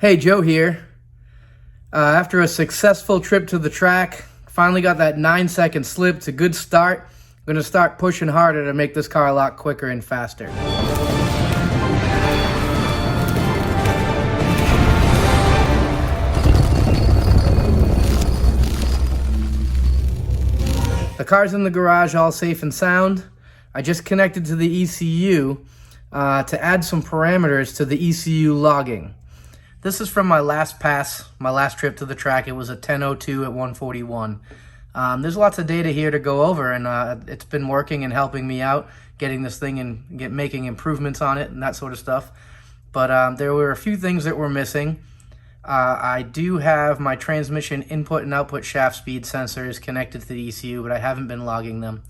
Hey, Joe here. After a successful trip to the track, finally got that 9-second slip. It's a good start. I'm going to start pushing harder to make this car a lot quicker and faster. The car's in the garage, all safe and sound. I just connected to the ECU to add some parameters to the ECU logging. This is from my last pass, my last trip to the track. It was a 10:02 at 141. There's lots of data here to go over, and it's been working and helping me out, getting this thing and making improvements on it and that sort of stuff. But there were a few things that were missing. I do have my transmission input and output shaft speed sensors connected to the ECU, but I haven't been logging them.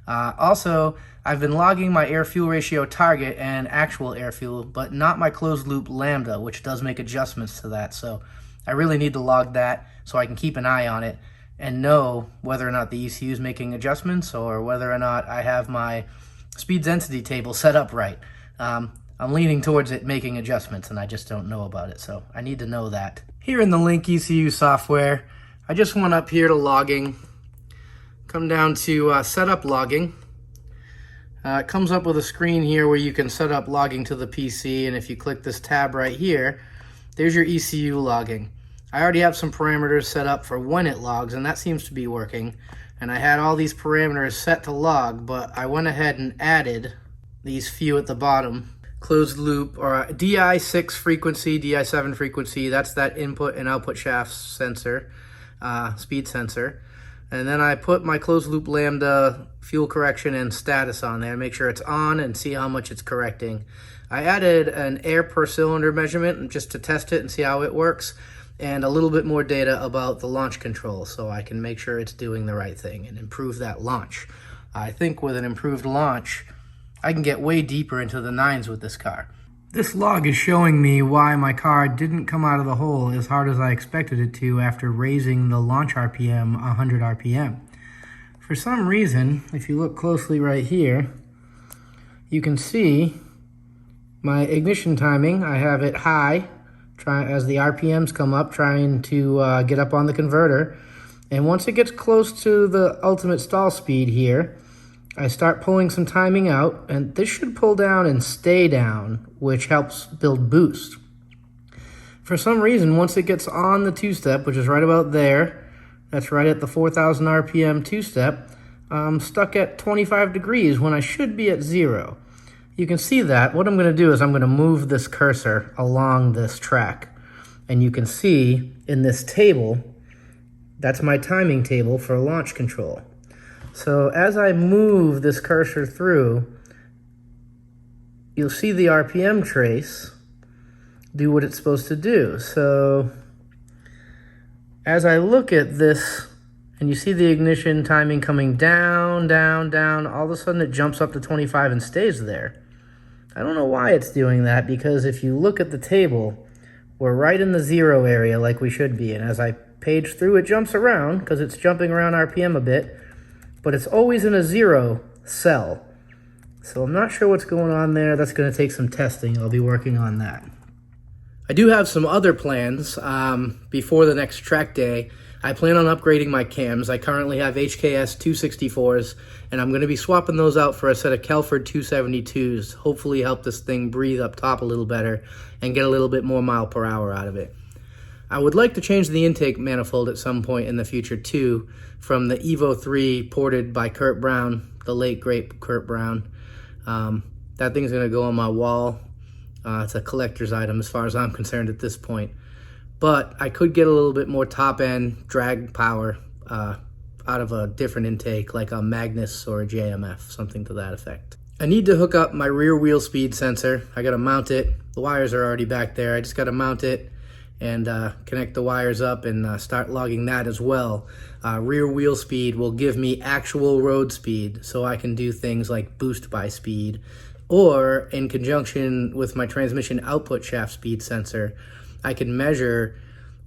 Also, I've been logging my air-fuel ratio target and actual air fuel, but not my closed-loop lambda, which does make adjustments to that. So I really need to log that so I can keep an eye on it and know whether or not the ECU is making adjustments or whether or not I have my speed density table set up right. I'm leaning towards it making adjustments, and I just don't know about it, so I need to know that. Here in the Link ECU software, I just went up here to logging, come down to setup logging. It comes up with a screen here where you can set up logging to the PC, and if you click this tab right here, there's your ECU logging. I already have some parameters set up for when it logs, and that seems to be working. And I had all these parameters set to log, but I went ahead and added these few at the bottom. Closed loop, or DI6 frequency, DI7 frequency, that's that input and output shaft sensor, speed sensor. And then I put my closed loop lambda fuel correction and status on there, make sure it's on and see how much it's correcting. I added an air per cylinder measurement just to test it and see how it works, and a little bit more data about the launch control so I can make sure it's doing the right thing and improve that launch. I think with an improved launch, I can get way deeper into the nines with this car. This log is showing me why my car didn't come out of the hole as hard as I expected it to after raising the launch RPM 100 RPM. For some reason, if you look closely right here, you can see my ignition timing. I have it high as the RPMs come up, trying to get up on the converter. And once it gets close to the ultimate stall speed here, I start pulling some timing out, and this should pull down and stay down, which helps build boost. For some reason, once it gets on the two-step, which is right about there, that's right at the 4,000 RPM two-step, I'm stuck at 25 degrees when I should be at 0. You can see that. What I'm going to do is I'm going to move this cursor along this track, and you can see in this table, that's my timing table for launch control. So as I move this cursor through, you'll see the RPM trace do what it's supposed to do. So as I look at this, and you see the ignition timing coming down, down, down, all of a sudden it jumps up to 25 and stays there. I don't know why it's doing that, because if you look at the table, we're right in the 0 area like we should be. And as I page through, it jumps around because it's jumping around RPM a bit, but it's always in a 0 cell. So I'm not sure what's going on there. That's going to take some testing. I'll be working on that. I do have some other plans before the next track day. I plan on upgrading my cams. I currently have HKS 264s, and I'm going to be swapping those out for a set of Kelford 272s. Hopefully help this thing breathe up top a little better and get a little bit more mile per hour out of it. I would like to change the intake manifold at some point in the future too, from the Evo 3 ported by Kurt Brown, the late great Kurt Brown. That thing's going to go on my wall. It's a collector's item as far as I'm concerned at this point. But I could get a little bit more top-end drag power out of a different intake, like a Magnus or a JMF, something to that effect. I need to hook up my rear wheel speed sensor. I got to mount it. The wires are already back there. I just got to mount it and connect the wires up and start logging that as well. Rear wheel speed will give me actual road speed, so I can do things like boost by speed, or in conjunction with my transmission output shaft speed sensor, I can measure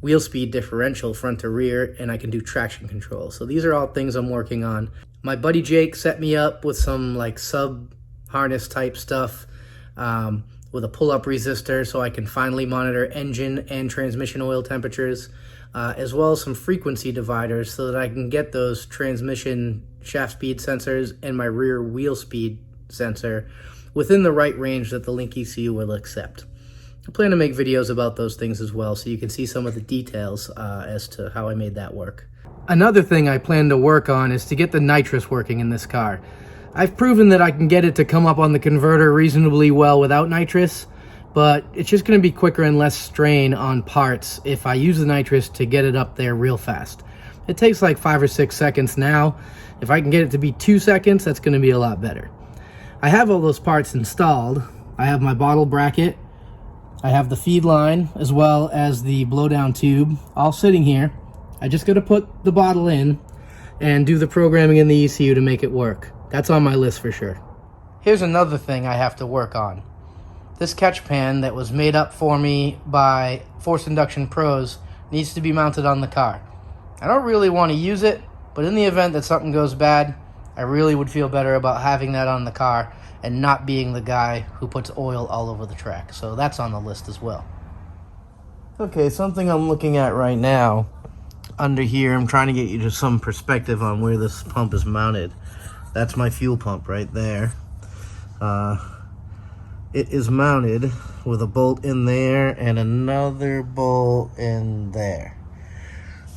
wheel speed differential front to rear, and I can do traction control. So these are all things I'm working on. My buddy Jake set me up with some like sub harness type stuff with a pull-up resistor so I can finally monitor engine and transmission oil temperatures, as well as some frequency dividers so that I can get those transmission shaft speed sensors and my rear wheel speed sensor within the right range that the Link ECU will accept. I plan to make videos about those things as well so you can see some of the details as to how I made that work. Another thing I plan to work on is to get the nitrous working in this car. I've proven that I can get it to come up on the converter reasonably well without nitrous, but it's just going to be quicker and less strain on parts if I use the nitrous to get it up there real fast. It takes like 5 or 6 seconds now. If I can get it to be 2 seconds, that's going to be a lot better. I have all those parts installed. I have my bottle bracket, I have the feed line, as well as the blowdown tube, all sitting here. I just got to put the bottle in and do the programming in the ECU to make it work. That's on my list for sure. Here's another thing I have to work on. This catch pan that was made up for me by Force Induction Pros needs to be mounted on the car. I don't really want to use it, but in the event that something goes bad, I really would feel better about having that on the car and not being the guy who puts oil all over the track. So that's on the list as well. Okay, something I'm looking at right now, under here, I'm trying to get you to some perspective on where this pump is mounted. That's my fuel pump right there. It is mounted with a bolt in there and another bolt in there.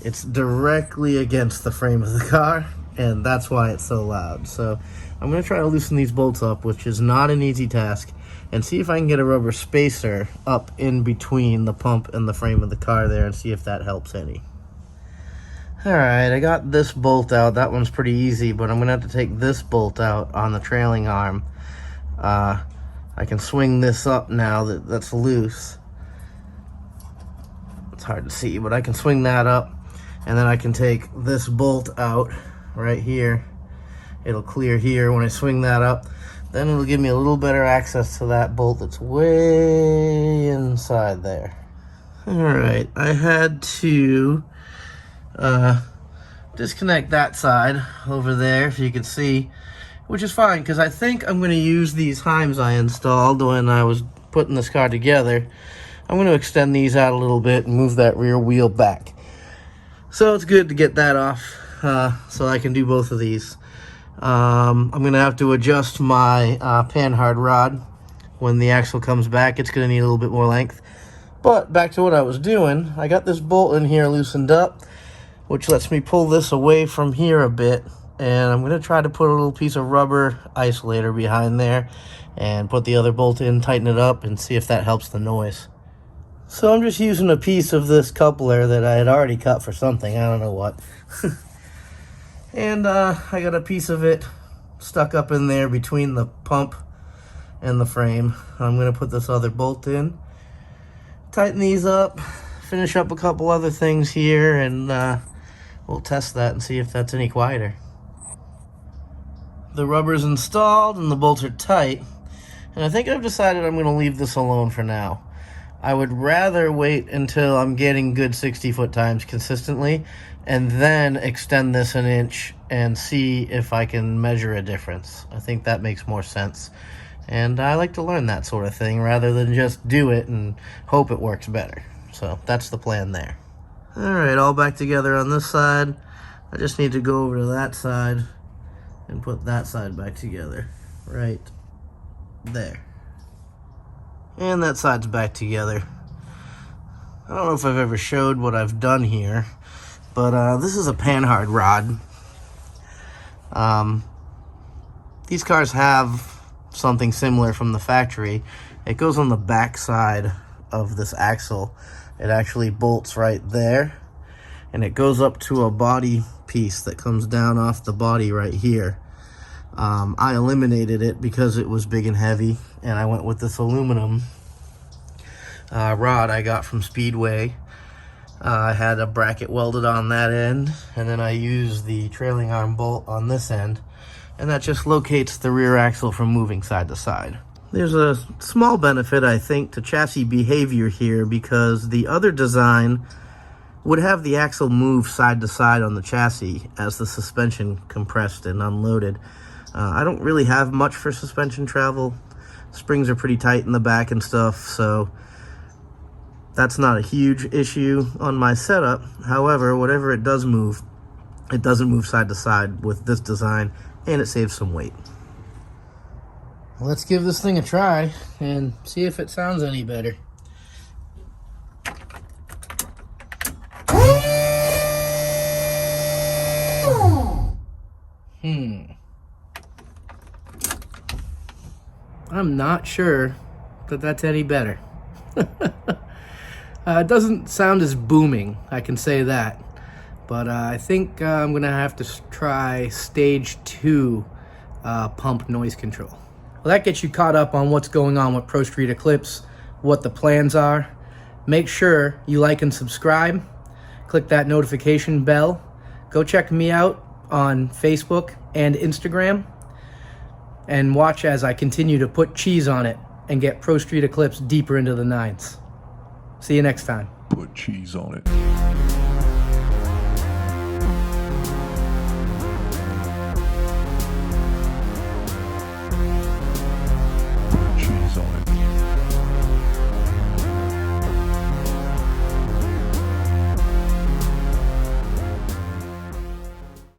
It's directly against the frame of the car, and that's why it's so loud. So I'm going to try to loosen these bolts up, which is not an easy task, and see if I can get a rubber spacer up in between the pump and the frame of the car there and see if that helps any. Alright, I got this bolt out. That one's pretty easy, but I'm going to have to take this bolt out on the trailing arm. I can swing this up now that that's loose. It's hard to see, but I can swing that up, and then I can take this bolt out right here. It'll clear here when I swing that up. Then it'll give me a little better access to that bolt that's way inside there. Alright, I had to disconnect that side over there, if you can see, which is fine because I think I'm going to use these Heims I installed when I was putting this car together. I'm going to extend these out a little bit and move that rear wheel back. So it's good to get that off so I can do both of these. I'm going to have to adjust my panhard rod when the axle comes back. It's going to need a little bit more length. But back to what I was doing, I got this bolt in here loosened up, which lets me pull this away from here a bit, and I'm going to try to put a little piece of rubber isolator behind there and put the other bolt in, tighten it up, and see if that helps the noise. So I'm just using a piece of this coupler that I had already cut for something, I don't know what. And I got a piece of it stuck up in there between the pump and the frame. I'm going to put this other bolt in, tighten these up, finish up a couple other things here, and we'll test that and see if that's any quieter. The rubber's installed and the bolts are tight, and I think I've decided I'm going to leave this alone for now. I would rather wait until I'm getting good 60-foot times consistently and then extend this an inch and see if I can measure a difference. I think that makes more sense. And I like to learn that sort of thing rather than just do it and hope it works better. So that's the plan there. Alright, all back together on this side. I just need to go over to that side and put that side back together. Right there. And that side's back together. I don't know if I've ever showed what I've done here, but this is a panhard rod. These cars have something similar from the factory. It goes on the back side of this axle. It actually bolts right there, and it goes up to a body piece that comes down off the body right here. I eliminated it because it was big and heavy, and I went with this aluminum rod I got from Speedway. I had a bracket welded on that end, and then I used the trailing arm bolt on this end, and that just locates the rear axle from moving side to side. There's a small benefit, I think, to chassis behavior here, because the other design would have the axle move side to side on the chassis as the suspension compressed and unloaded. I don't really have much for suspension travel, Springs are pretty tight in the back and stuff, so that's not a huge issue on my setup. However, whatever it does move, it doesn't move side to side with this design, and it saves some weight. Let's give this thing a try and see if it sounds any better. I'm not sure that that's any better. It doesn't sound as booming, I can say that. But I think I'm going to have to try stage 2 pump noise control. Well, that gets you caught up on what's going on with Pro Street Eclipse, what the plans are. Make sure you like and subscribe. Click that notification bell. Go check me out on Facebook and Instagram. And watch as I continue to put cheese on it and get Pro Street Eclipse deeper into the nines. See you next time. Put cheese on it. Put cheese on it.